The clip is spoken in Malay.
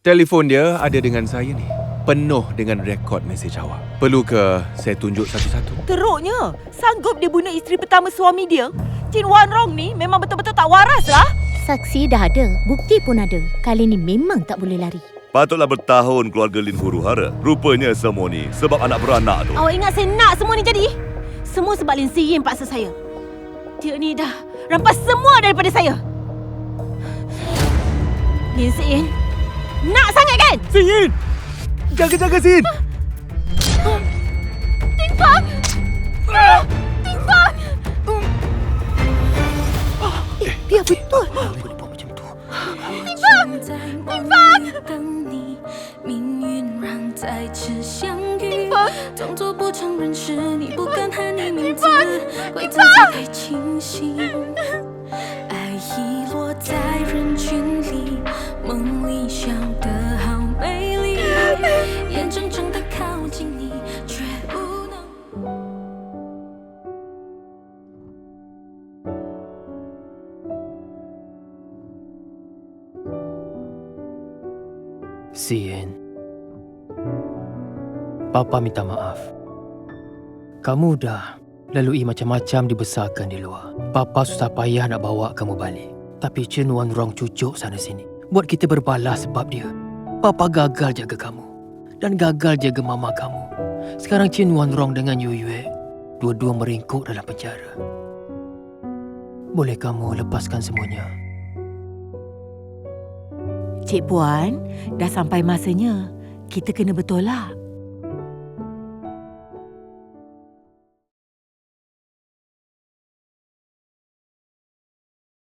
Telefon dia ada dengan saya ni. Penuh dengan rekod mesej awak. Perlu ke saya tunjuk satu-satu? Teruknya, sanggup dia bunuh isteri pertama suami dia? Chin Wan Rong ni memang betul-betul tak waras lah. Saksi dah ada, bukti pun ada. Kali ni memang tak boleh lari. Patutlah bertahun keluarga Lin huru-hara. Rupanya semua ni sebab anak beranak tu. Awak ingat saya nak semua ni jadi? Semua sebab Lin Si Yin paksa saya. Dia ni dah rampas semua daripada saya. Lin Si Yin, nak sangat kan? Sin! Jaga-jaga, Sin! Ting Fang! Ting Fang! Dia betul. 叮当，等你，命运让再次相遇。装作不承认是你，不敢喊你名字，怪自己太清醒。爱遗落在人群里，梦里笑得好美丽，眼睁睁地靠近你，却无能。 Sin, Papa minta maaf. Kamu dah lalui macam-macam dibesarkan di luar. Papa susah payah nak bawa kamu balik. Tapi Chin Wan Rong cucuk sana sini. Buat kita berbalas sebab dia. Papa gagal jaga kamu. Dan gagal jaga mama kamu. Sekarang Chin Wan Rong dengan Yu Yue dua-dua meringkuk dalam penjara. Boleh kamu lepaskan semuanya? Cik Puan, dah sampai masanya. Kita kena bertolak.